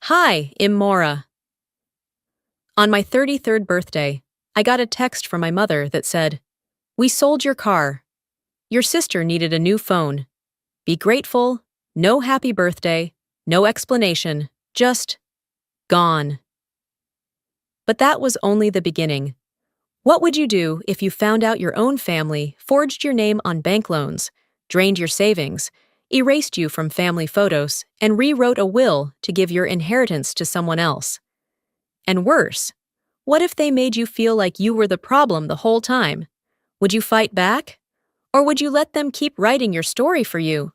Hi, Imora. On my 33rd birthday, I got a text from my mother that said, "We sold your car. Your sister needed a new phone. Be grateful, no happy birthday, no explanation, just gone." But that was only the beginning. What would you do if you found out your own family forged your name on bank loans, drained your savings, erased you from family photos, and rewrote a will to give your inheritance to someone else? And worse, what if they made you feel like you were the problem the whole time? Would you fight back? Or would you let them keep writing your story for you?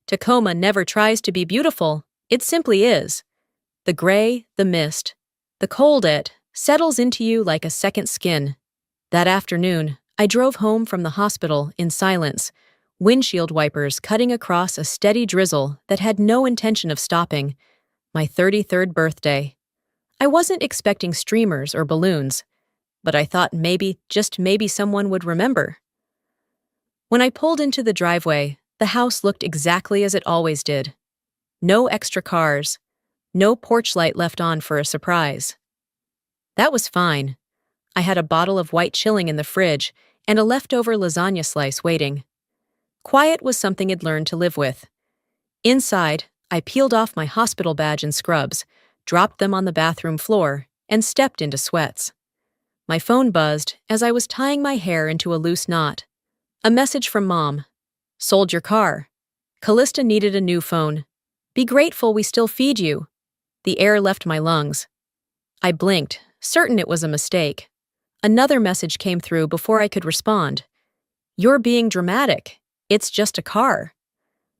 Tacoma never tries to be beautiful, it simply is. The gray, the mist, the cold it settles into you like a second skin. That afternoon, I drove home from the hospital in silence, windshield wipers cutting across a steady drizzle that had no intention of stopping. My 33rd birthday. I wasn't expecting streamers or balloons, but I thought maybe, just maybe, someone would remember. When I pulled into the driveway, the house looked exactly as it always did. No extra cars, no porch light left on for a surprise. That was fine. I had a bottle of white chilling in the fridge and a leftover lasagna slice waiting. Quiet was something I'd learned to live with. Inside, I peeled off my hospital badge and scrubs, dropped them on the bathroom floor, and stepped into sweats. My phone buzzed as I was tying my hair into a loose knot. A message from Mom. "Sold your car. Callista needed a new phone. Be grateful we still feed you." The air left my lungs. I blinked, certain it was a mistake. Another message came through before I could respond. "You're being dramatic. It's just a car."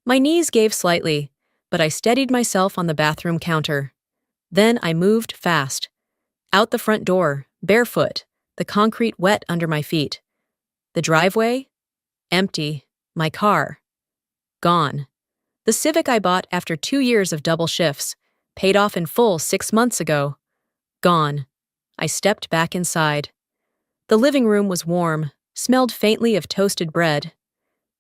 My knees gave slightly, but I steadied myself on the bathroom counter. Then I moved fast. Out the front door, barefoot, the concrete wet under my feet. The driveway? Empty. My car? Gone. The Civic I bought after 2 years of double shifts, paid off in full 6 months ago. Gone. I stepped back inside. The living room was warm, smelled faintly of toasted bread.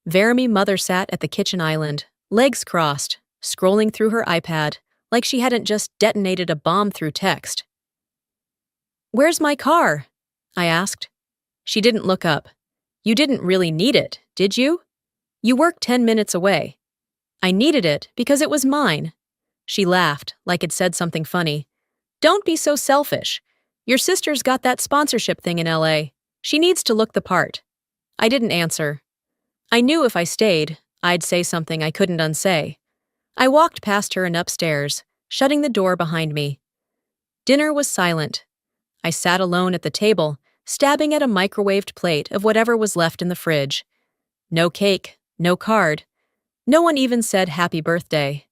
Veramy mother sat at the kitchen island, legs crossed, scrolling through her iPad, like she hadn't just detonated a bomb through text. "Where's my car?" I asked. She didn't look up. "You didn't really need it, did you? You worked 10 minutes away." "I needed it because it was mine." She laughed, like it said something funny. "Don't be so selfish. Your sister's got that sponsorship thing in LA. She needs to look the part." I didn't answer. I knew if I stayed, I'd say something I couldn't unsay. I walked past her and upstairs, shutting the door behind me. Dinner was silent. I sat alone at the table, stabbing at a microwaved plate of whatever was left in the fridge. No cake, no card. No one even said happy birthday.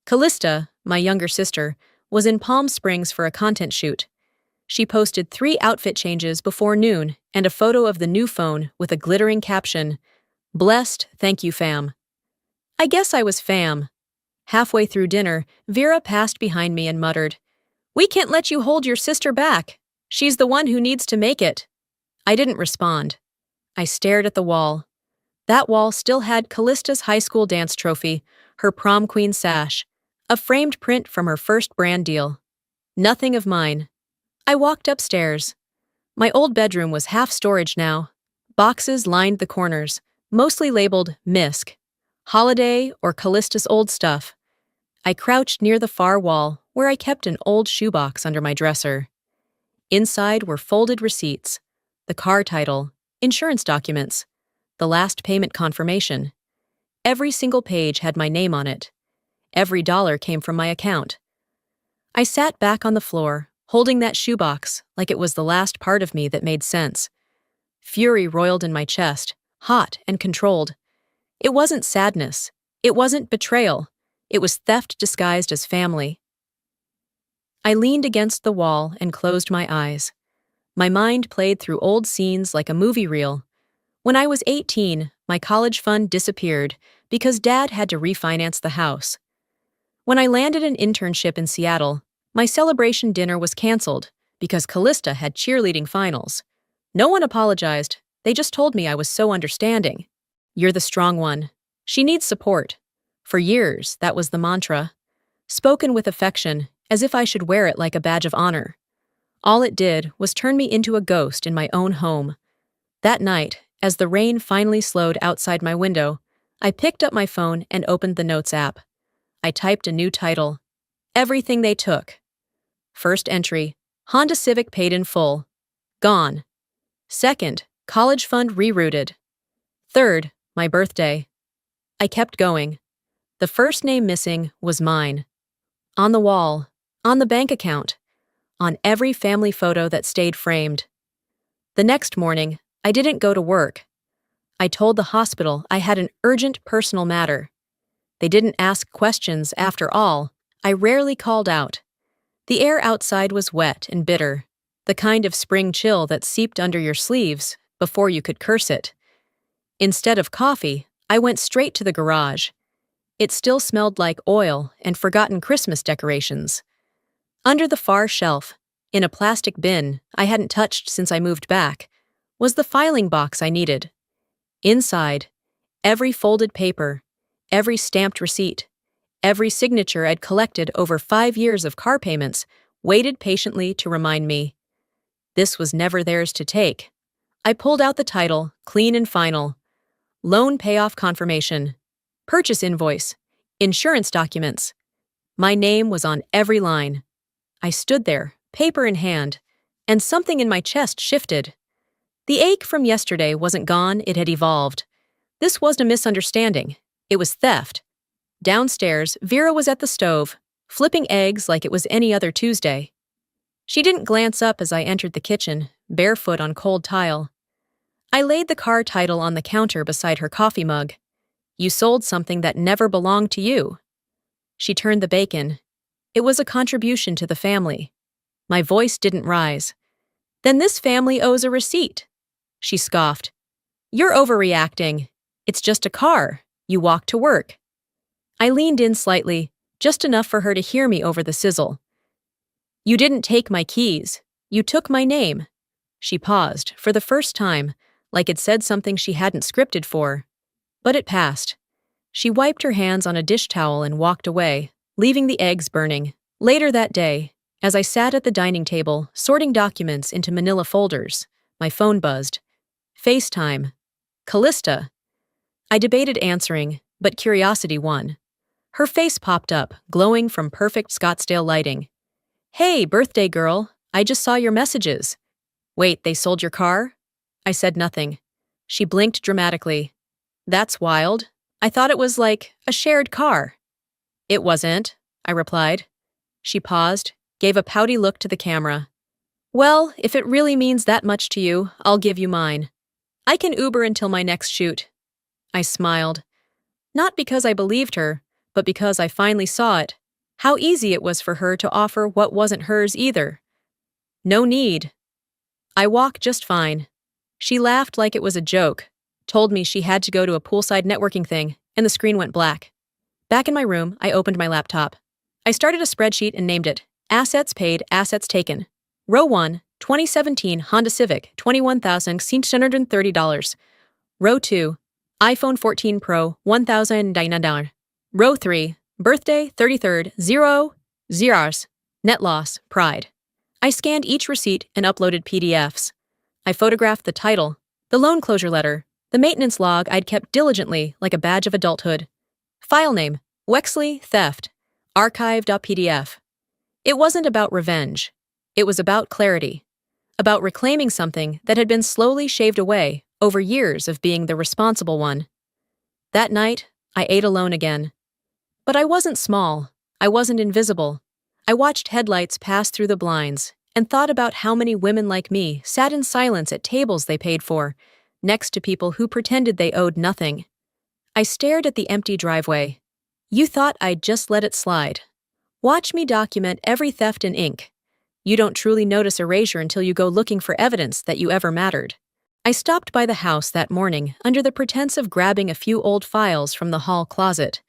Callista, my younger sister, was in Palm Springs for a content shoot. She posted 3 outfit changes before noon and a photo of the new phone with a glittering caption, "Blessed, thank you, fam." I guess I was fam. Halfway through dinner, Vera passed behind me and muttered, "We can't let you hold your sister back. She's the one who needs to make it." I didn't respond. I stared at the wall. That wall still had Callista's high school dance trophy, her prom queen sash, a framed print from her first brand deal. Nothing of mine. I walked upstairs. My old bedroom was half storage now. Boxes lined the corners, mostly labeled Misk, Holiday, or Callista's old stuff. I crouched near the far wall, where I kept an old shoebox under my dresser. Inside were folded receipts, the car title, insurance documents, the last payment confirmation. Every single page had my name on it. Every dollar came from my account. I sat back on the floor, holding that shoebox like it was the last part of me that made sense. Fury roiled in my chest, hot and controlled. It wasn't sadness. It wasn't betrayal. It was theft disguised as family. I leaned against the wall and closed my eyes. My mind played through old scenes like a movie reel. When I was 18, my college fund disappeared because Dad had to refinance the house. When I landed an internship in Seattle, my celebration dinner was canceled because Callista had cheerleading finals. No one apologized. They just told me I was so understanding. "You're the strong one. She needs support." For years, that was the mantra. Spoken with affection, as if I should wear it like a badge of honor. All it did was turn me into a ghost in my own home. That night, as the rain finally slowed outside my window, I picked up my phone and opened the Notes app. I typed a new title: Everything They Took. First entry: Honda Civic paid in full. Gone. Second: College fund rerouted. Third: my birthday. I kept going. The first name missing was mine. On the wall, on the bank account, on every family photo that stayed framed. The next morning, I didn't go to work. I told the hospital I had an urgent personal matter. They didn't ask questions after all. I rarely called out. The air outside was wet and bitter, the kind of spring chill that seeped under your sleeves before you could curse it. Instead of coffee, I went straight to the garage. It still smelled like oil and forgotten Christmas decorations. Under the far shelf, in a plastic bin I hadn't touched since I moved back, was the filing box I needed. Inside, every folded paper, every stamped receipt, every signature I'd collected over 5 years of car payments waited patiently to remind me. This was never theirs to take. I pulled out the title, clean and final. Loan payoff confirmation. Purchase invoice. Insurance documents. My name was on every line. I stood there, paper in hand, and something in my chest shifted. The ache from yesterday wasn't gone, it had evolved. This wasn't a misunderstanding. It was theft. Downstairs, Vera was at the stove, flipping eggs like it was any other Tuesday. She didn't glance up as I entered the kitchen, barefoot on cold tile. I laid the car title on the counter beside her coffee mug. You sold something that never belonged to you. She turned the bacon. It was a contribution to the family. My voice didn't rise. Then this family owes a receipt. She scoffed. You're overreacting. It's just a car. You walk to work. I leaned in slightly, just enough for her to hear me over the sizzle. You didn't take my keys. You took my name. She paused, for the first time, like it said something she hadn't scripted for. But it passed. She wiped her hands on a dish towel and walked away, leaving the eggs burning. Later that day, as I sat at the dining table, sorting documents into manila folders, my phone buzzed. FaceTime. Callista. I debated answering, but curiosity won. Her face popped up, glowing from perfect Scottsdale lighting. Hey, birthday girl, I just saw your messages. Wait, they sold your car? I said nothing. She blinked dramatically. That's wild. I thought it was like a shared car. It wasn't, I replied. She paused, gave a pouty look to the camera. Well, if it really means that much to you, I'll give you mine. I can Uber until my next shoot. I smiled. Not because I believed her, but because I finally saw it. How easy it was for her to offer what wasn't hers either. No need. I walk just fine. She laughed like it was a joke, told me she had to go to a poolside networking thing, and the screen went black. Back in my room, I opened my laptop. I started a spreadsheet and named it Assets Paid, Assets Taken. Row 1, 2017 Honda Civic, $21,630. Row 2, iPhone 14 Pro, $1,099. Row 3, birthday, 33rd, 0, zeros, net loss, pride. I scanned each receipt and uploaded PDFs. I photographed the title, the loan closure letter, the maintenance log I'd kept diligently like a badge of adulthood. File name, Wexley Theft, archive.pdf. It wasn't about revenge. It was about clarity, about reclaiming something that had been slowly shaved away over years of being the responsible one. That night, I ate alone again. But I wasn't small. I wasn't invisible. I watched headlights pass through the blinds and thought about how many women like me sat in silence at tables they paid for, next to people who pretended they owed nothing. I stared at the empty driveway. You thought I'd just let it slide. Watch me document every theft in ink. You don't truly notice erasure until you go looking for evidence that you ever mattered. I stopped by the house that morning under the pretense of grabbing a few old files from the hall closet.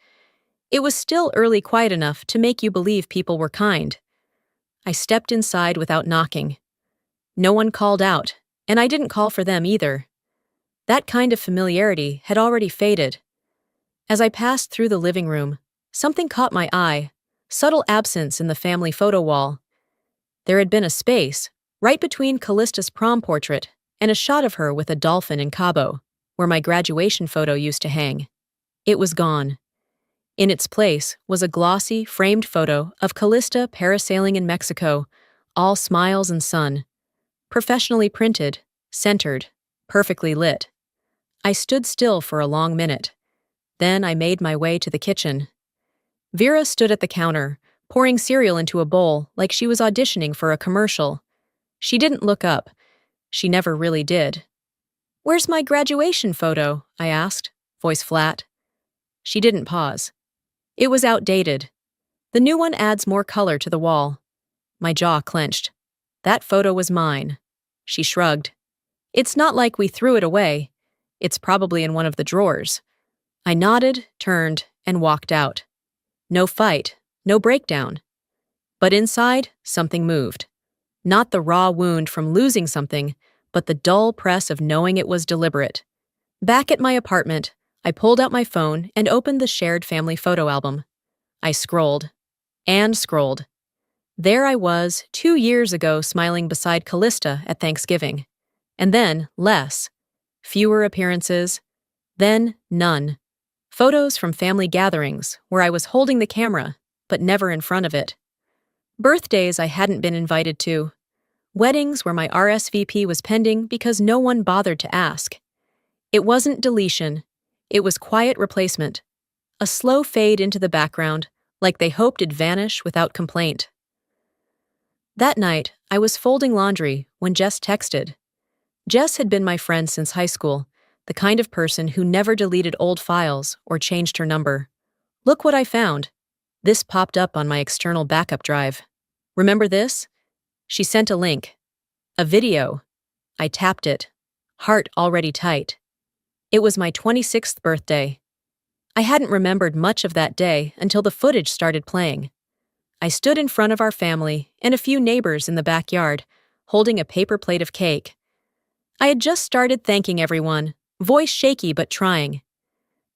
It was still early quiet enough to make you believe people were kind. I stepped inside without knocking. No one called out, and I didn't call for them either. That kind of familiarity had already faded. As I passed through the living room, something caught my eye, subtle absence in the family photo wall. There had been a space, right between Callista's prom portrait and a shot of her with a dolphin in Cabo, where my graduation photo used to hang. It was gone. In its place was a glossy, framed photo of Callista parasailing in Mexico, all smiles and sun. Professionally printed, centered, perfectly lit. I stood still for a long minute. Then I made my way to the kitchen. Vera stood at the counter, pouring cereal into a bowl like she was auditioning for a commercial. She didn't look up. She never really did. "Where's my graduation photo?" I asked, voice flat. She didn't pause. It was outdated. The new one adds more color to the wall. My jaw clenched. That photo was mine. She shrugged. "It's not like we threw it away. It's probably in one of the drawers." I nodded, turned, and walked out. No fight, no breakdown. But inside, something moved. Not the raw wound from losing something, but the dull press of knowing it was deliberate. Back at my apartment, I pulled out my phone and opened the shared family photo album. I scrolled. And scrolled. There I was, 2 years ago, smiling beside Callista at Thanksgiving. And then, less. Fewer appearances. Then, none. Photos from family gatherings, where I was holding the camera, but never in front of it. Birthdays I hadn't been invited to. Weddings where my RSVP was pending because no one bothered to ask. It wasn't deletion. It was quiet replacement. A slow fade into the background, like they hoped it'd vanish without complaint. That night, I was folding laundry when Jess texted. Jess had been my friend since high school, the kind of person who never deleted old files or changed her number. "Look what I found." This popped up on my external backup drive. "Remember this?" She sent a link. A video. I tapped it. Heart already tight. It was my 26th birthday. I hadn't remembered much of that day until the footage started playing. I stood in front of our family and a few neighbors in the backyard, holding a paper plate of cake. I had just started thanking everyone, voice shaky but trying.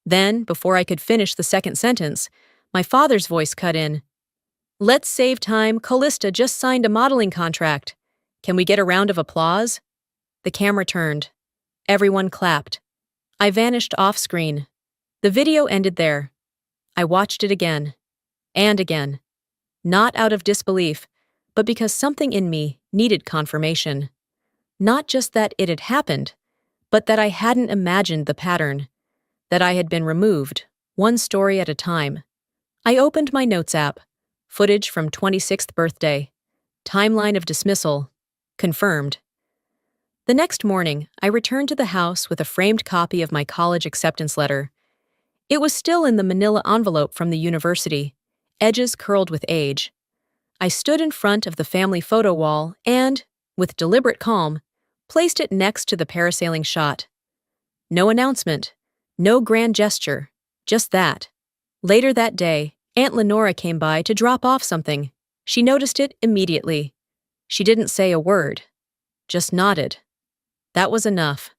Then, before I could finish the second sentence, my father's voice cut in. "Let's save time, Callista just signed a modeling contract. Can we get a round of applause?" The camera turned. Everyone clapped. I vanished off screen. The video ended there. I watched it again. And again. Not out of disbelief, but because something in me needed confirmation. Not just that it had happened, but that I hadn't imagined the pattern. That I had been removed, one story at a time. I opened my notes app. Footage from 26th birthday. Timeline of dismissal. Confirmed. The next morning, I returned to the house with a framed copy of my college acceptance letter. It was still in the manila envelope from the university, edges curled with age. I stood in front of the family photo wall and, with deliberate calm, placed it next to the parasailing shot. No announcement, no grand gesture, just that. Later that day, Aunt Lenora came by to drop off something. She noticed it immediately. She didn't say a word, just nodded. That was enough.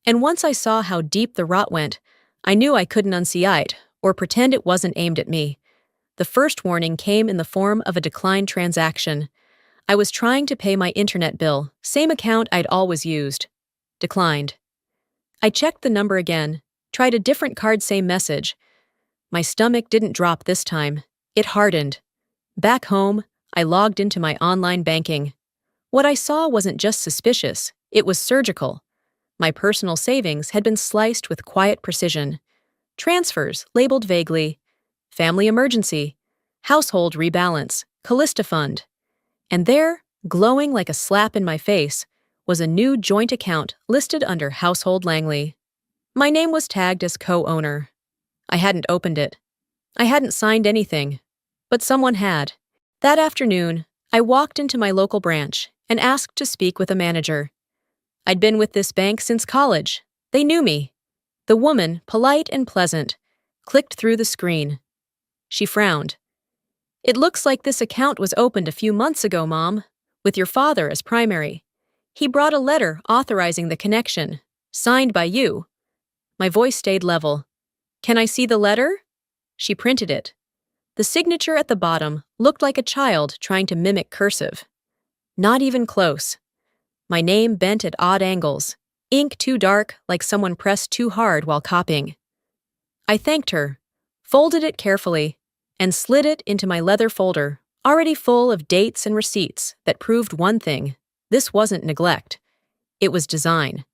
And once I saw how deep the rot went, I knew I couldn't unsee it or pretend it wasn't aimed at me. The first warning came in the form of a declined transaction. I was trying to pay my internet bill, same account I'd always used. Declined. I checked the number again, tried a different card, same message. My stomach didn't drop this time. It hardened. Back home, I logged into my online banking. What I saw wasn't just suspicious, it was surgical. My personal savings had been sliced with quiet precision. Transfers labeled vaguely. Family emergency. Household rebalance. Callista fund. And there, glowing like a slap in my face, was a new joint account listed under Household Langley. My name was tagged as co-owner. I hadn't opened it. I hadn't signed anything. But someone had. That afternoon, I walked into my local branch and asked to speak with a manager. I'd been with this bank since college. They knew me. The woman, polite and pleasant, clicked through the screen. She frowned. "It looks like this account was opened a few months ago, Mom, with your father as primary. He brought a letter authorizing the connection, signed by you." My voice stayed level. "Can I see the letter?" She printed it. The signature at the bottom looked like a child trying to mimic cursive. Not even close. My name bent at odd angles, ink too dark like someone pressed too hard while copying. I thanked her, folded it carefully, and slid it into my leather folder, already full of dates and receipts that proved one thing: this wasn't neglect. It was design.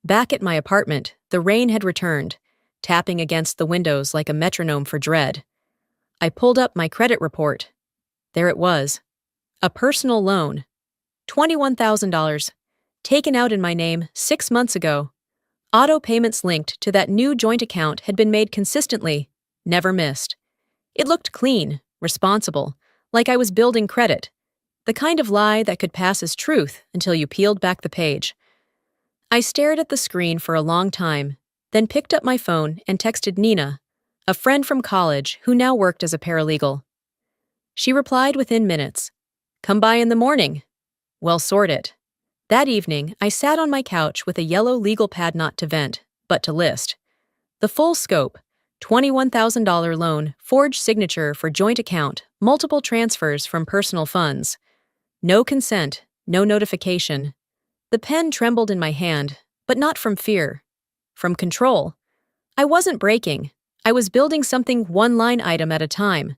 Back at my apartment, the rain had returned, tapping against the windows like a metronome for dread. I pulled up my credit report. There it was. A personal loan. $21,000. Taken out in my name 6 months ago. Auto payments linked to that new joint account had been made consistently, never missed. It looked clean, responsible, like I was building credit. The kind of lie that could pass as truth until you peeled back the page. I stared at the screen for a long time, then picked up my phone and texted Nina, a friend from college who now worked as a paralegal. She replied within minutes. "Come by in the morning." Well, sort it. That evening, I sat on my couch with a yellow legal pad not to vent, but to list. The full scope: $21,000 loan, forged signature for joint account, multiple transfers from personal funds. No consent, no notification. The pen trembled in my hand, but not from fear. From control. I wasn't breaking. I was building something one line item at a time.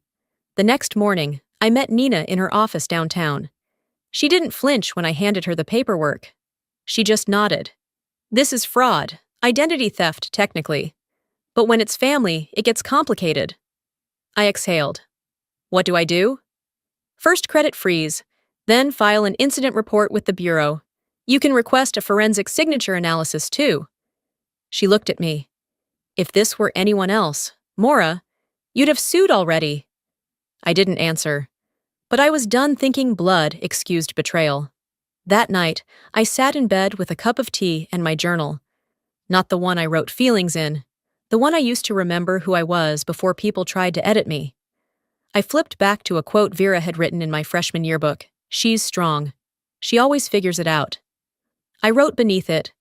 The next morning, I met Nina in her office downtown. She didn't flinch when I handed her the paperwork. She just nodded. "This is fraud, identity theft technically. But when it's family, it gets complicated." I exhaled. What do I do? First credit freeze, then file an incident report with the Bureau. You can request a forensic signature analysis too. She looked at me. If this were anyone else, Maura, you'd have sued already. I didn't answer. But I was done thinking blood excused betrayal. That night, I sat in bed with a cup of tea and my journal. Not the one I wrote feelings in. The one I used to remember who I was before people tried to edit me. I flipped back to a quote Vera had written in my freshman yearbook. "She's strong. She always figures it out." I wrote beneath it,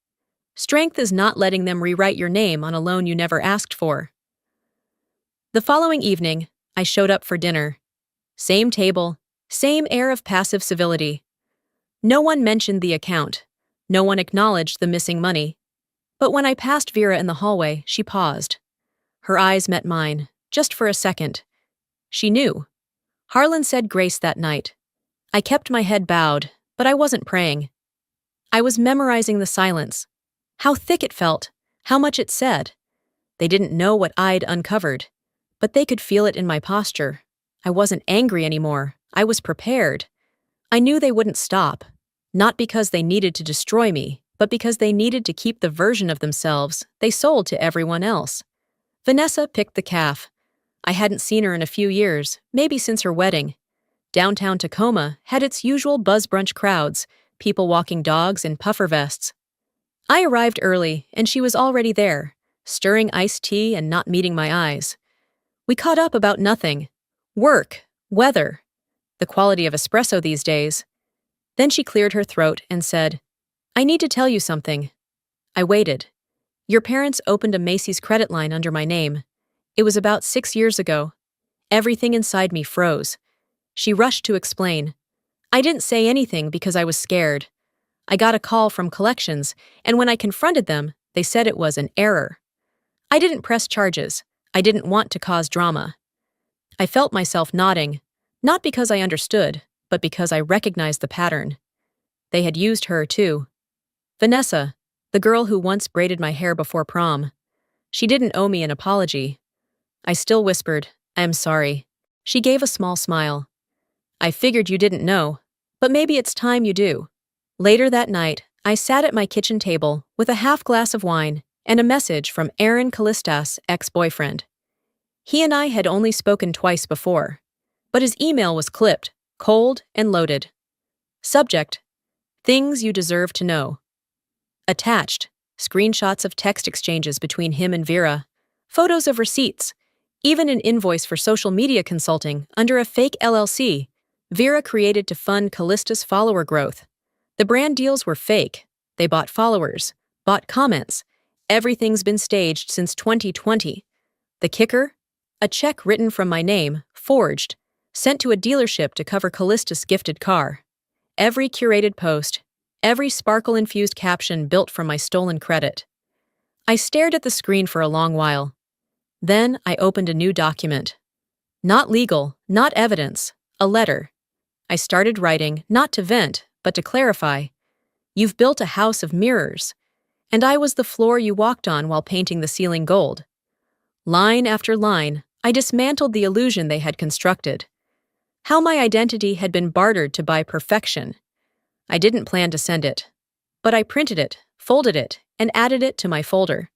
"Strength is not letting them rewrite your name on a loan you never asked for." The following evening, I showed up for dinner. Same table, same air of passive civility. No one mentioned the account. No one acknowledged the missing money. But when I passed Vera in the hallway, she paused. Her eyes met mine, just for a second. She knew. Harlan said grace that night. I kept my head bowed, but I wasn't praying. I was memorizing the silence. How thick it felt, how much it said. They didn't know what I'd uncovered, but they could feel it in my posture. I wasn't angry anymore. I was prepared. I knew they wouldn't stop, not because they needed to destroy me, but because they needed to keep the version of themselves they sold to everyone else. Vanessa picked the calf. I hadn't seen her in a few years, maybe since her wedding. Downtown Tacoma had its usual buzz brunch crowds, people walking dogs in puffer vests. I arrived early, and she was already there, stirring iced tea and not meeting my eyes. We caught up about nothing. Work, weather, the quality of espresso these days. Then she cleared her throat and said, "I need to tell you something." I waited. "Your parents opened a Macy's credit line under my name. It was about 6 years ago. Everything inside me froze." She rushed to explain. I didn't say anything because I was scared. I got a call from collections, and when I confronted them, they said it was an error. I didn't press charges. I didn't want to cause drama. I felt myself nodding, not because I understood, but because I recognized the pattern. They had used her, too. Vanessa, the girl who once braided my hair before prom. She didn't owe me an apology. I still whispered, "I'm sorry." She gave a small smile. "I figured you didn't know, but maybe it's time you do." Later that night, I sat at my kitchen table with a half glass of wine and a message from Aaron Callistas' ex-boyfriend. He and I had only spoken twice before, but his email was clipped, cold and loaded. Subject: Things you deserve to know. Attached: screenshots of text exchanges between him and Vera, photos of receipts, even an invoice for social media consulting under a fake LLC Vera created to fund Callista's follower growth. The brand deals were fake. They bought followers, bought comments. Everything's been staged since 2020. The kicker? A check written from my name, forged, sent to a dealership to cover Callista's gifted car. Every curated post, every sparkle-infused caption built from my stolen credit. I stared at the screen for a long while. Then I opened a new document. Not legal, not evidence, a letter. I started writing, not to vent, but to clarify. You've built a house of mirrors, and I was the floor you walked on while painting the ceiling gold. Line after line, I dismantled the illusion they had constructed. How my identity had been bartered to buy perfection. I didn't plan to send it, but I printed it, folded it, and added it to my folder.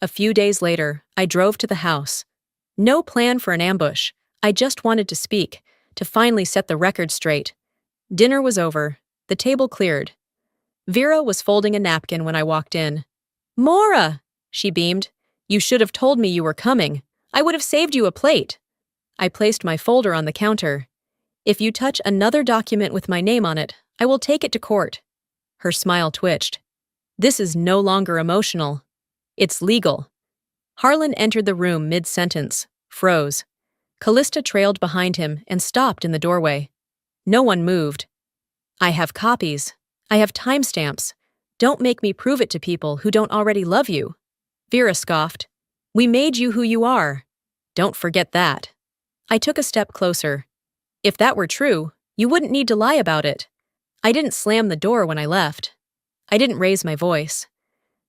A few days later, I drove to the house. No plan for an ambush. I just wanted to speak, to finally set the record straight. Dinner was over, the table cleared. Vera was folding a napkin when I walked in. "Maura!" she beamed. "You should have told me you were coming. I would have saved you a plate." I placed my folder on the counter. "If you touch another document with my name on it, I will take it to court." Her smile twitched. "This is no longer emotional. It's legal." Harlan entered the room mid-sentence, froze. Callista trailed behind him and stopped in the doorway. No one moved. "I have copies. I have timestamps. Don't make me prove it to people who don't already love you." Vera scoffed. "We made you who you are. Don't forget that." I took a step closer. "If that were true, you wouldn't need to lie about it." I didn't slam the door when I left. I didn't raise my voice.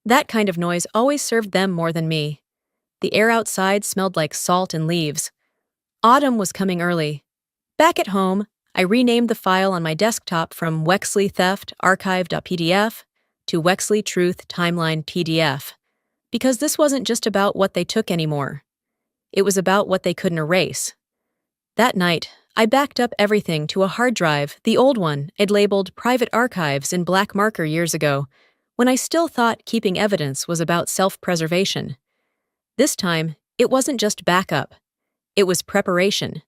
That kind of noise always served them more than me. The air outside smelled like salt and leaves. Autumn was coming early. Back at home, I renamed the file on my desktop from Wexley Theft Archive.pdf to Wexley Truth Timeline PDF, because this wasn't just about what they took anymore. It was about what they couldn't erase. That night, I backed up everything to a hard drive, the old one I'd labeled Private Archives in black marker years ago, when I still thought keeping evidence was about self-preservation. This time, it wasn't just backup. It was preparation.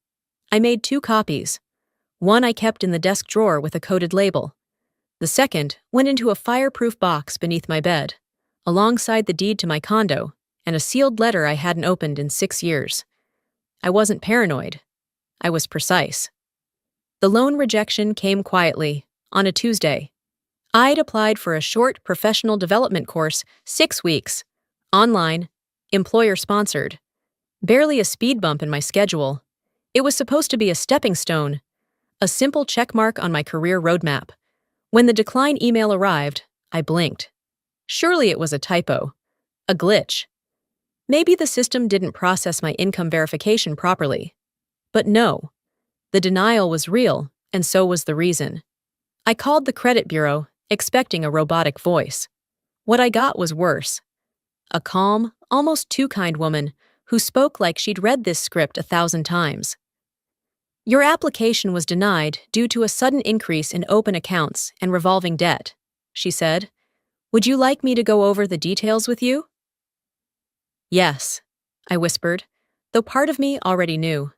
I made 2 copies. One I kept in the desk drawer with a coded label. The second went into a fireproof box beneath my bed, alongside the deed to my condo and a sealed letter I hadn't opened in 6 years. I wasn't paranoid. I was precise. The loan rejection came quietly, on a Tuesday. I'd applied for a short professional development course, 6 weeks, online, employer-sponsored. Barely a speed bump in my schedule. It was supposed to be a stepping stone, a simple checkmark on my career roadmap. When the decline email arrived, I blinked. Surely it was a typo, a glitch. Maybe the system didn't process my income verification properly. But no, the denial was real, and so was the reason. I called the credit bureau, expecting a robotic voice. What I got was worse. A calm, almost too kind woman who spoke like she'd read this script 1,000 times. "Your application was denied due to a sudden increase in open accounts and revolving debt," she said. "Would you like me to go over the details with you?" "Yes," I whispered, though part of me already knew.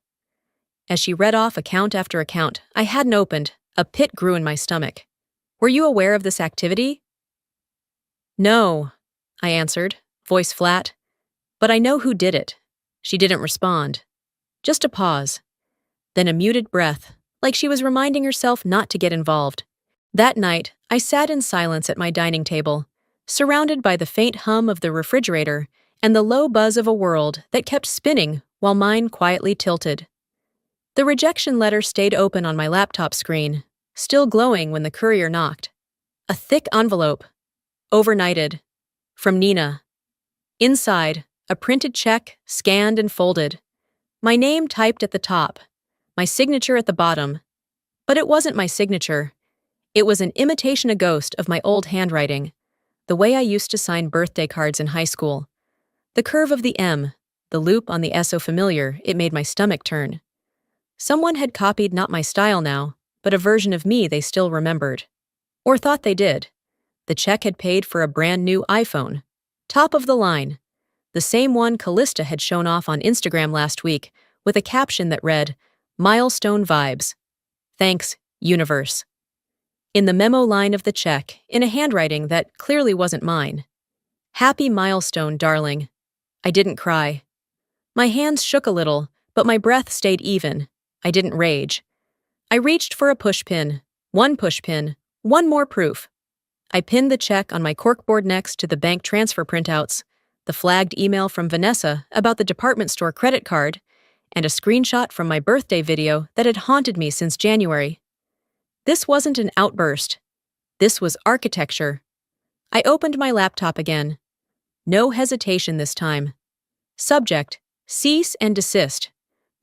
As she read off account after account I hadn't opened, a pit grew in my stomach. "Were you aware of this activity?" "No," I answered, voice flat. "But I know who did it." She didn't respond. Just a pause. Then a muted breath, like she was reminding herself not to get involved. That night, I sat in silence at my dining table, surrounded by the faint hum of the refrigerator and the low buzz of a world that kept spinning while mine quietly tilted. The rejection letter stayed open on my laptop screen, still glowing when the courier knocked. A thick envelope, overnighted, from Nina. Inside, a printed check, scanned and folded. My name typed at the top, my signature at the bottom. But it wasn't my signature. It was an imitation a ghost of my old handwriting, the way I used to sign birthday cards in high school. The curve of the M, the loop on the S so familiar it made my stomach turn. Someone had copied not my style now, but a version of me they still remembered. Or thought they did. The check had paid for a brand new iPhone. Top of the line. The same one Callista had shown off on Instagram last week, with a caption that read, "Milestone vibes. Thanks, universe." In the memo line of the check, in a handwriting that clearly wasn't mine. "Happy milestone, darling." I didn't cry. My hands shook a little, But my breath stayed even. I didn't rage. I reached for a pushpin. One pushpin. One more proof. I pinned the check on my corkboard next to the bank transfer printouts, the flagged email from Vanessa about the department store credit card, and a screenshot from my birthday video that had haunted me since January. This wasn't an outburst. This was architecture. I opened my laptop again. No hesitation this time. Subject: cease and desist.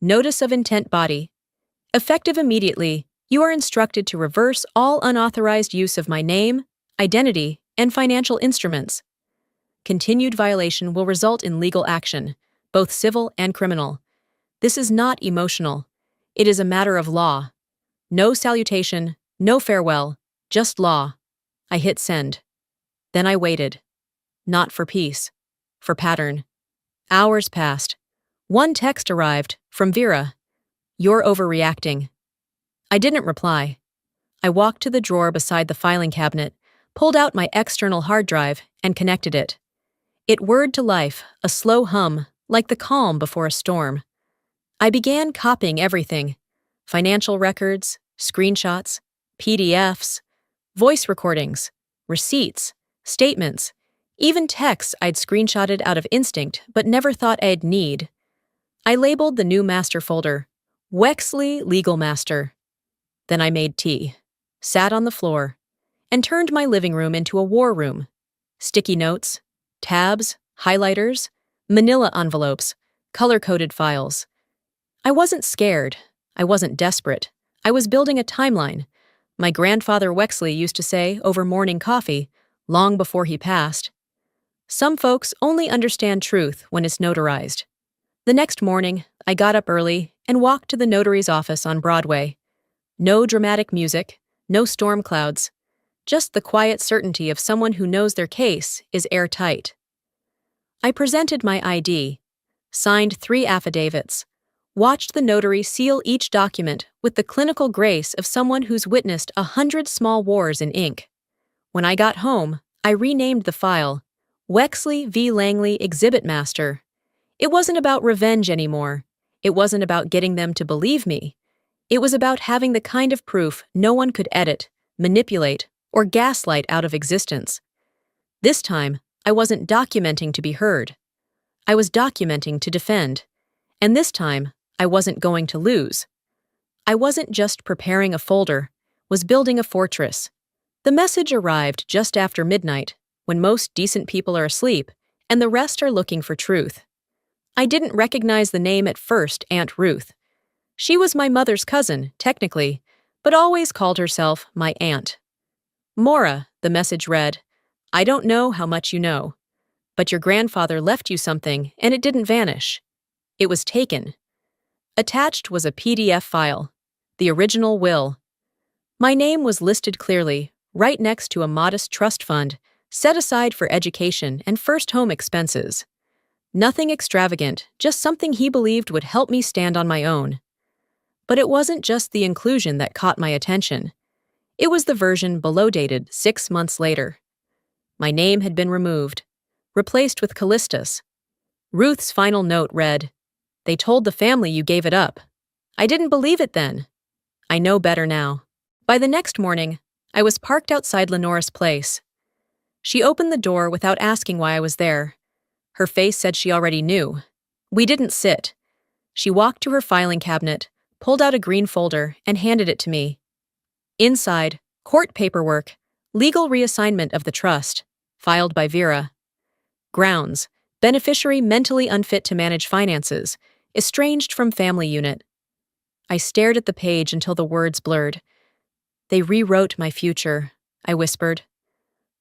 Notice of intent body. Effective immediately, you are instructed to reverse all unauthorized use of my name, identity, and financial instruments. Continued violation will result in legal action, both civil and criminal. This is not emotional. It is a matter of law. No salutation, no farewell, just law. I hit send. Then I waited. Not for peace. For pattern. Hours passed. One text arrived, from Vera. "You're overreacting." I didn't reply. I walked to the drawer beside the filing cabinet, pulled out my external hard drive, and connected it. It whirred to life, a slow hum, like the calm before a storm. I began copying everything: financial records, screenshots, PDFs, voice recordings, receipts, statements, even texts I'd screenshotted out of instinct but never thought I'd need. I labeled the new master folder, Wexley Legal Master. Then I made tea, sat on the floor, and turned my living room into a war room. Sticky notes, tabs, highlighters, manila envelopes, color-coded files. I wasn't scared. I wasn't desperate. I was building a timeline. My grandfather Wexley used to say over morning coffee, long before he passed. Some folks only understand truth when it's notarized. The next morning, I got up early and walked to the notary's office on Broadway. No dramatic music, no storm clouds, just the quiet certainty of someone who knows their case is airtight. I presented my ID, signed 3 affidavits, watched the notary seal each document with the clinical grace of someone who's witnessed 100 small wars in ink. When I got home, I renamed the file Wexley v. Langley Exhibit Master. It wasn't about revenge anymore. It wasn't about getting them to believe me. It was about having the kind of proof no one could edit, manipulate, or gaslight out of existence. This time, I wasn't documenting to be heard. I was documenting to defend. And this time, I wasn't going to lose. I wasn't just preparing a folder, was building a fortress. The message arrived just after midnight, when most decent people are asleep, and the rest are looking for truth. I didn't recognize the name at first, Aunt Ruth. She was my mother's cousin, technically, but always called herself my aunt. Maura, the message read, "I don't know how much you know, but your grandfather left you something and it didn't vanish. It was taken." Attached was a PDF file, the original will. My name was listed clearly, right next to a modest trust fund, set aside for education and first home expenses. Nothing extravagant, just something he believed would help me stand on my own. But it wasn't just the inclusion that caught my attention. It was the version below dated 6 months later. My name had been removed, replaced with Callistus. Ruth's final note read, "They told the family you gave it up. I didn't believe it then. I know better now." By the next morning, I was parked outside Lenora's place. She opened the door without asking why I was there. Her face said she already knew. We didn't sit. She walked to her filing cabinet, pulled out a green folder, and handed it to me. Inside, court paperwork, legal reassignment of the trust, filed by Vera. Grounds, beneficiary mentally unfit to manage finances, estranged from family unit. I stared at the page until the words blurred. "They rewrote my future," I whispered.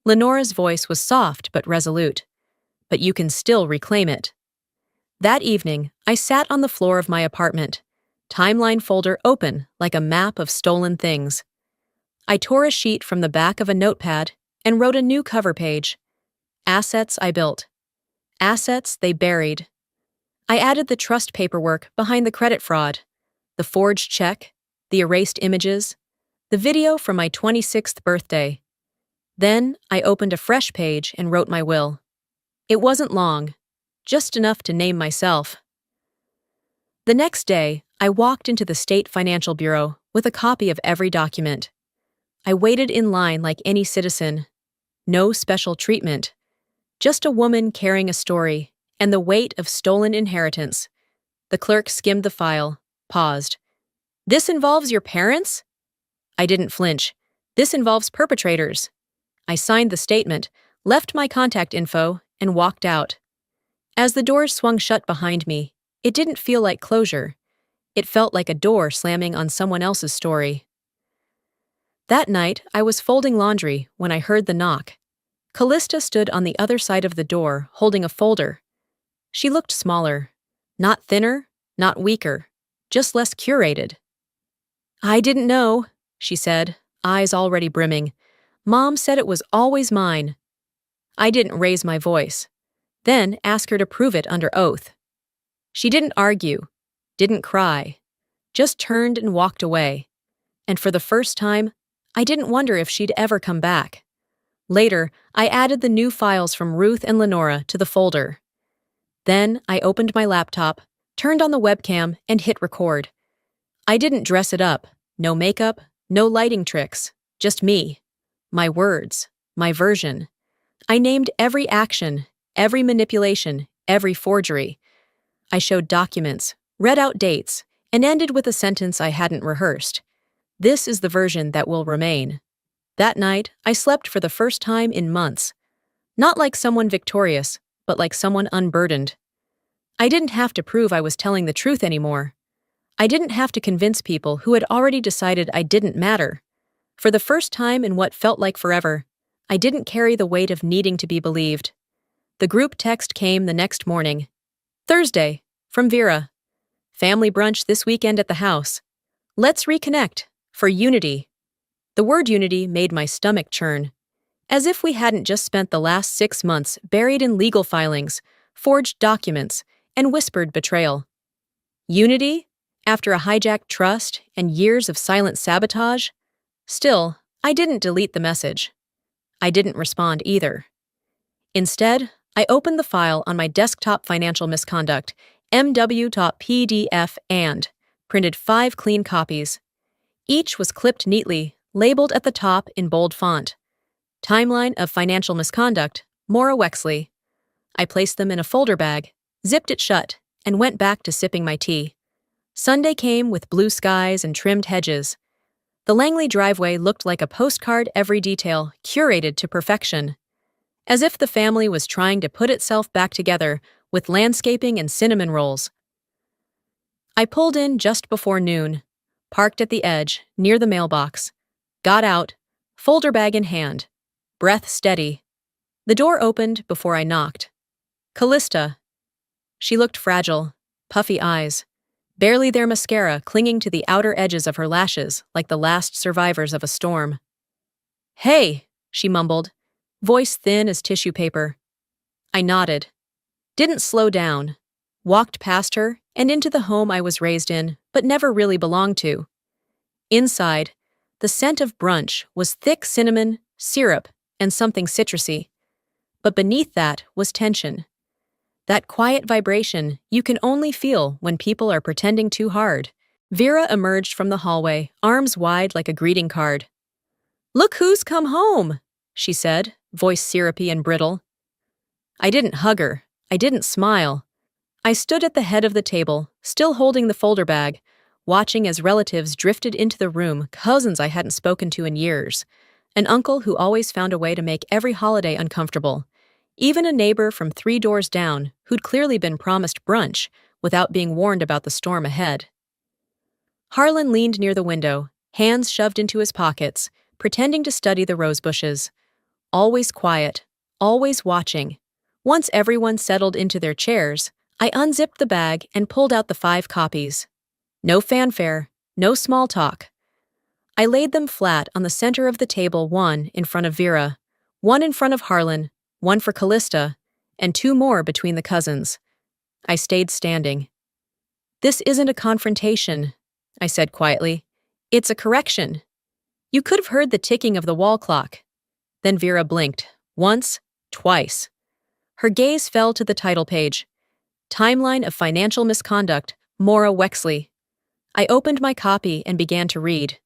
Lenora's voice was soft but resolute. "But you can still reclaim it." That evening, I sat on the floor of my apartment, timeline folder open like a map of stolen things. I tore a sheet from the back of a notepad and wrote a new cover page. Assets I built. Assets they buried. I added the trust paperwork behind the credit fraud, the forged check, the erased images, the video from my 26th birthday. Then I opened a fresh page and wrote my will. It wasn't long, just enough to name myself. The next day, I walked into the State Financial Bureau with a copy of every document. I waited in line like any citizen. No special treatment. Just a woman carrying a story and the weight of stolen inheritance. The clerk skimmed the file, paused. "This involves your parents?" I didn't flinch. "This involves perpetrators." I signed the statement, left my contact info, and walked out. As the doors swung shut behind me, it didn't feel like closure. It felt like a door slamming on someone else's story. That night, I was folding laundry when I heard the knock. Callista stood on the other side of the door, holding a folder. She looked smaller. Not thinner, not weaker, just less curated. "I didn't know," she said, eyes already brimming. "Mom said it was always mine." I didn't raise my voice. Then ask her to prove it under oath. She didn't argue, didn't cry, just turned and walked away. And for the first time, I didn't wonder if she'd ever come back. Later, I added the new files from Ruth and Lenora to the folder. Then I opened my laptop, turned on the webcam, and hit record. I didn't dress it up, no makeup, no lighting tricks, just me. My words, my version. I named every action, every manipulation, every forgery. I showed documents, read out dates, and ended with a sentence I hadn't rehearsed. This is the version that will remain. That night, I slept for the first time in months. Not like someone victorious, but like someone unburdened. I didn't have to prove I was telling the truth anymore. I didn't have to convince people who had already decided I didn't matter. For the first time in what felt like forever, I didn't carry the weight of needing to be believed. The group text came the next morning. "Thursday, from Vera. Family brunch this weekend at the house. Let's reconnect, for unity." The word unity made my stomach churn. As if we hadn't just spent the last 6 months buried in legal filings, forged documents, and whispered betrayal. Unity? After a hijacked trust and years of silent sabotage? Still, I didn't delete the message. I didn't respond either. Instead, I opened the file on my desktop financial misconduct, MW.PDF, and printed 5 clean copies. Each was clipped neatly, labeled at the top in bold font. Timeline of financial misconduct, Maura Wexley. I placed them in a folder bag, zipped it shut, and went back to sipping my tea. Sunday came with blue skies and trimmed hedges. The Langley driveway looked like a postcard, every detail curated to perfection. As if the family was trying to put itself back together with landscaping and cinnamon rolls. I pulled in just before noon, parked at the edge, near the mailbox, got out, folder bag in hand, breath steady. The door opened before I knocked. Callista. She looked fragile, puffy eyes, barely their mascara clinging to the outer edges of her lashes like the last survivors of a storm. "Hey," she mumbled, voice thin as tissue paper. I nodded. Didn't slow down. Walked past her and into the home I was raised in, but never really belonged to. Inside, the scent of brunch was thick cinnamon, syrup, and something citrusy. But beneath that was tension. That quiet vibration you can only feel when people are pretending too hard. Vera emerged from the hallway, arms wide like a greeting card. "Look who's come home," she said, voice syrupy and brittle. I didn't hug her. I didn't smile. I stood at the head of the table, still holding the folder bag, watching as relatives drifted into the room, cousins I hadn't spoken to in years, an uncle who always found a way to make every holiday uncomfortable, even a neighbor from 3 doors down who'd clearly been promised brunch without being warned about the storm ahead. Harlan leaned near the window, hands shoved into his pockets, pretending to study the rose bushes. Always quiet, always watching. Once everyone settled into their chairs, I unzipped the bag and pulled out the 5 copies. No fanfare, no small talk. I laid them flat on the center of the table, one in front of Vera, one in front of Harlan, one for Callista, and 2 more between the cousins. I stayed standing. "This isn't a confrontation," I said quietly. "It's a correction." You could have heard the ticking of the wall clock. Then Vera blinked, once, twice. Her gaze fell to the title page. Timeline of financial misconduct, Maura Wexley. I opened my copy and began to read.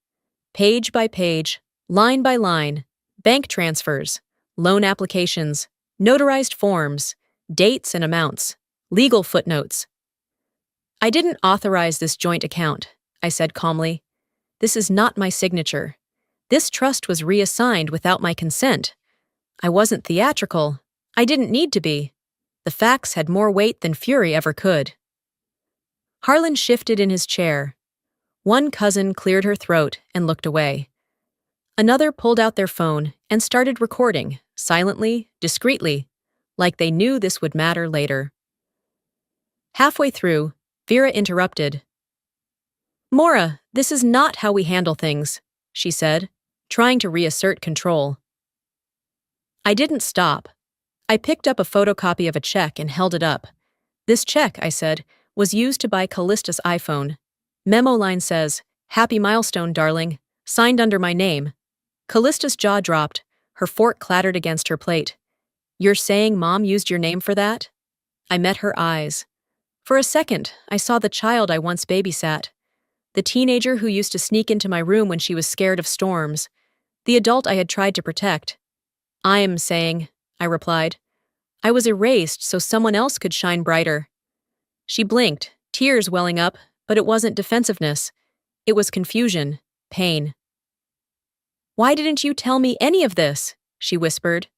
Page by page, line by line, bank transfers, loan applications, notarized forms, dates and amounts, legal footnotes. I didn't authorize this joint account, I said calmly. This is not my signature. This trust was reassigned without my consent. I wasn't theatrical. I didn't need to be. The facts had more weight than fury ever could. Harlan shifted in his chair. One cousin cleared her throat and looked away. Another pulled out their phone and started recording, silently, discreetly, like they knew this would matter later. Halfway through, Vera interrupted. Maura, this is not how we handle things, she said, trying to reassert control. I didn't stop. I picked up a photocopy of a check and held it up. This check, I said, was used to buy Callista's iPhone. Memo line says, "Happy milestone, darling," signed under my name. Callista's jaw dropped, her fork clattered against her plate. You're saying Mom used your name for that? I met her eyes. For a second, I saw the child I once babysat. The teenager who used to sneak into my room when she was scared of storms. The adult I had tried to protect. I'm saying, I replied. I was erased so someone else could shine brighter. She blinked, tears welling up, but it wasn't defensiveness. It was confusion, pain. Why didn't you tell me any of this? She whispered.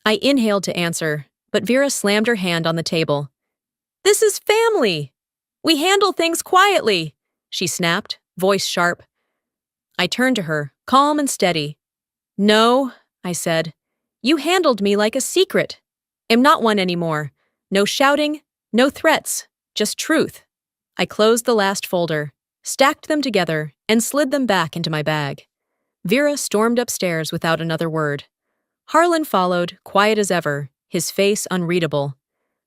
I inhaled to answer, but Vera slammed her hand on the table. This is family! We handle things quietly, she snapped, voice sharp. I turned to her, calm and steady. No, I said. You handled me like a secret. Am not one anymore. No shouting, no threats, just truth. I closed the last folder, stacked them together, and slid them back into my bag. Vera stormed upstairs without another word. Harlan followed, quiet as ever, his face unreadable.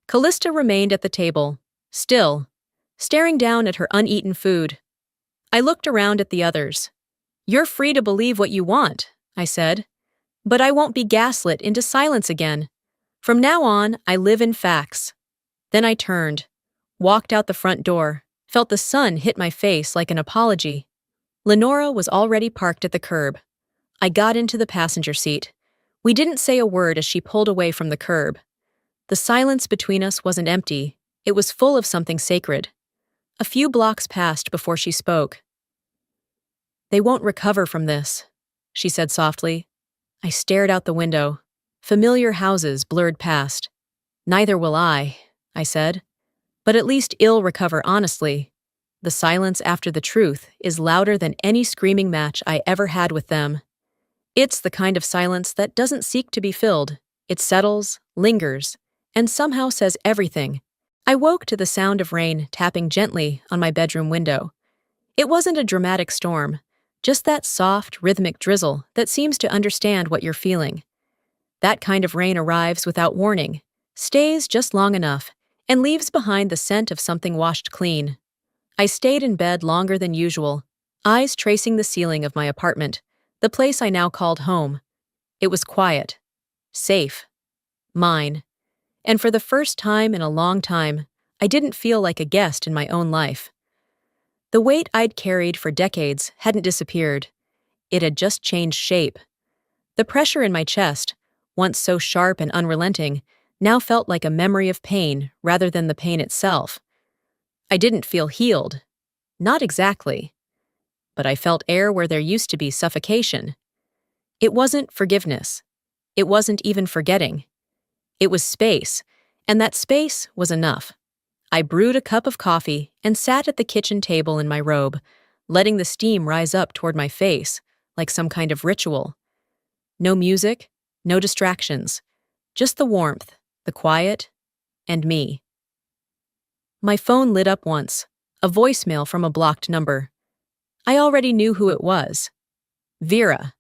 Callista remained at the table, still, staring down at her uneaten food. I looked around at the others. You're free to believe what you want, I said. But I won't be gaslit into silence again. From now on, I live in facts. Then I turned, walked out the front door, felt the sun hit my face like an apology. Lenora was already parked at the curb. I got into the passenger seat. We didn't say a word as she pulled away from the curb. The silence between us wasn't empty. It was full of something sacred. A few blocks passed before she spoke. They won't recover from this, she said softly. I stared out the window. Familiar houses blurred past. Neither will I said. But at least I'll recover honestly. The silence after the truth is louder than any screaming match I ever had with them. It's the kind of silence that doesn't seek to be filled. It settles, lingers, and somehow says everything. I woke to the sound of rain tapping gently on my bedroom window. It wasn't a dramatic storm, just that soft, rhythmic drizzle that seems to understand what you're feeling. That kind of rain arrives without warning, stays just long enough, and leaves behind the scent of something washed clean. I stayed in bed longer than usual, eyes tracing the ceiling of my apartment, the place I now called home. It was quiet, safe, mine. And for the first time in a long time, I didn't feel like a guest in my own life. The weight I'd carried for decades hadn't disappeared. It had just changed shape. The pressure in my chest, once so sharp and unrelenting, now felt like a memory of pain rather than the pain itself. I didn't feel healed. Not exactly. But I felt air where there used to be suffocation. It wasn't forgiveness. It wasn't even forgetting. It was space, and that space was enough. I brewed a cup of coffee and sat at the kitchen table in my robe, letting the steam rise up toward my face, like some kind of ritual. No music, no distractions, just the warmth, the quiet, and me. My phone lit up once, a voicemail from a blocked number. I already knew who it was. Vera.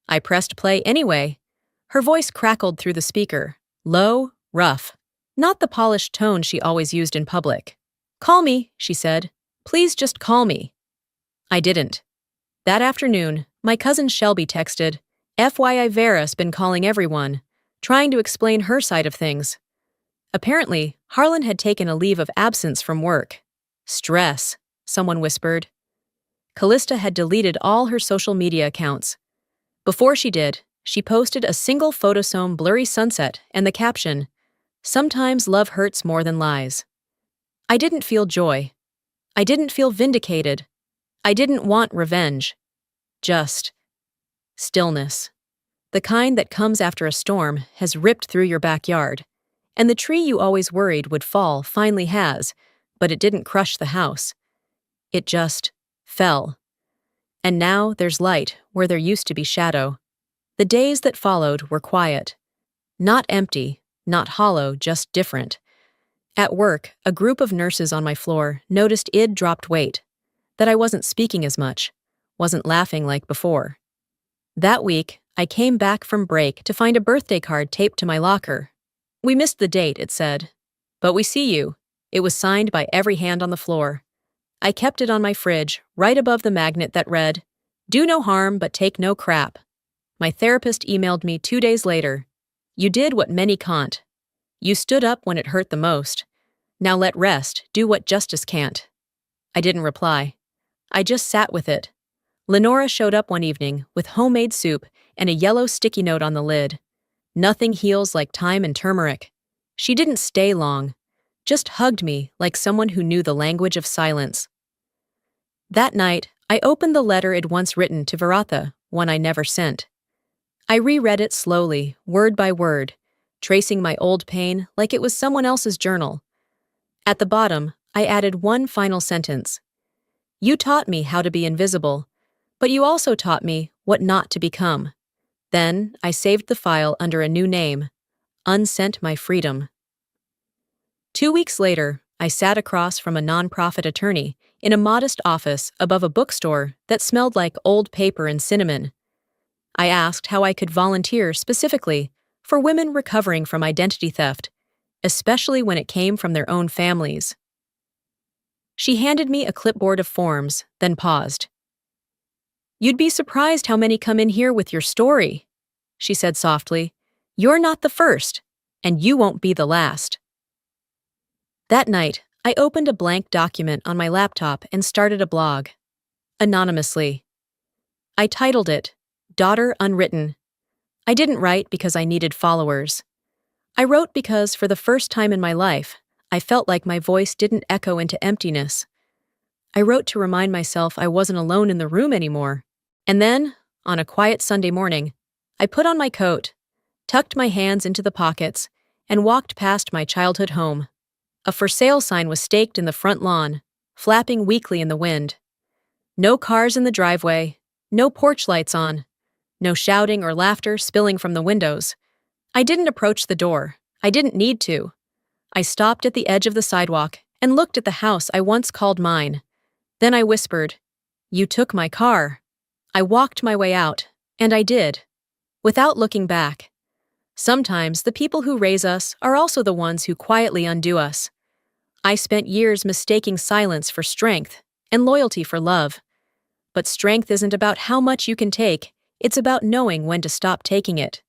I pressed play anyway. Her voice crackled through the speaker, low, rough, not the polished tone she always used in public. Call me, she said. Please just call me. I didn't. That afternoon, my cousin Shelby texted, FYI Vera's been calling everyone, trying to explain her side of things. Apparently, Harlan had taken a leave of absence from work. Stress, someone whispered. Callista had deleted all her social media accounts. Before she did, she posted a single photosome blurry sunset and the caption, "Sometimes love hurts more than lies." I didn't feel joy. I didn't feel vindicated. I didn't want revenge. Just stillness. The kind that comes after a storm has ripped through your backyard, and the tree you always worried would fall finally has, but it didn't crush the house. It just fell. And now there's light where there used to be shadow. The days that followed were quiet. Not empty, not hollow, just different. At work, a group of nurses on my floor noticed I'd dropped weight, that I wasn't speaking as much, wasn't laughing like before. That week, I came back from break to find a birthday card taped to my locker. "We missed the date," it said. "But we see you." It was signed by every hand on the floor. I kept it on my fridge, right above the magnet that read, "Do no harm but take no crap." My therapist emailed me 2 days later. "You did what many can't. You stood up when it hurt the most. Now let rest do what justice can't." I didn't reply. I just sat with it. Lenora showed up one evening with homemade soup and a yellow sticky note on the lid. "Nothing heals like time and turmeric." She didn't stay long, just hugged me like someone who knew the language of silence. That night, I opened the letter I'd once written to Varatha, one I never sent. I reread it slowly, word by word, tracing my old pain like it was someone else's journal. At the bottom, I added one final sentence. "You taught me how to be invisible, but you also taught me what not to become." Then, I saved the file under a new name, Unsent My Freedom. 2 weeks later, I sat across from a nonprofit attorney in a modest office above a bookstore that smelled like old paper and cinnamon. I asked how I could volunteer specifically for women recovering from identity theft, especially when it came from their own families. She handed me a clipboard of forms, then paused. "You'd be surprised how many come in here with your story," she said softly. "You're not the first, and you won't be the last." That night, I opened a blank document on my laptop and started a blog. Anonymously. I titled it, Daughter Unwritten. I didn't write because I needed followers. I wrote because, for the first time in my life, I felt like my voice didn't echo into emptiness. I wrote to remind myself I wasn't alone in the room anymore. And then, on a quiet Sunday morning, I put on my coat, tucked my hands into the pockets, and walked past my childhood home. A for sale sign was staked in the front lawn, flapping weakly in the wind. No cars in the driveway, no porch lights on, no shouting or laughter spilling from the windows. I didn't approach the door. I didn't need to. I stopped at the edge of the sidewalk and looked at the house I once called mine. Then I whispered, "You took my car." I walked my way out, and I did, without looking back. Sometimes the people who raise us are also the ones who quietly undo us. I spent years mistaking silence for strength and loyalty for love. But strength isn't about how much you can take, it's about knowing when to stop taking it.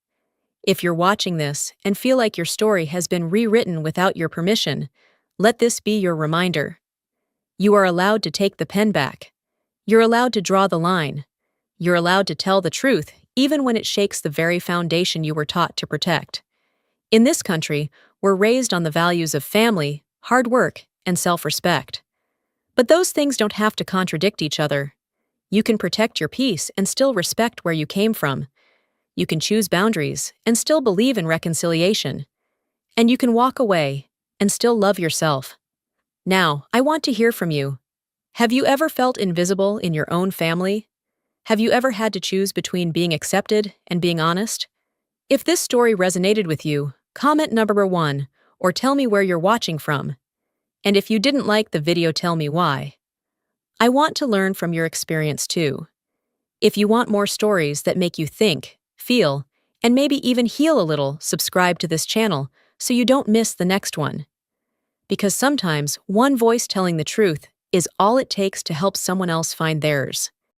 If you're watching this and feel like your story has been rewritten without your permission, let this be your reminder. You are allowed to take the pen back. You're allowed to draw the line. You're allowed to tell the truth, even when it shakes the very foundation you were taught to protect. In this country, we're raised on the values of family, hard work, and self-respect. But those things don't have to contradict each other. You can protect your peace and still respect where you came from. You can choose boundaries and still believe in reconciliation. And you can walk away and still love yourself. Now, I want to hear from you. Have you ever felt invisible in your own family? Have you ever had to choose between being accepted and being honest? If this story resonated with you, comment number 1 or tell me where you're watching from. And if you didn't like the video, tell me why. I want to learn from your experience too. If you want more stories that make you think, feel, and maybe even heal a little, subscribe to this channel so you don't miss the next one. Because sometimes one voice telling the truth is all it takes to help someone else find theirs.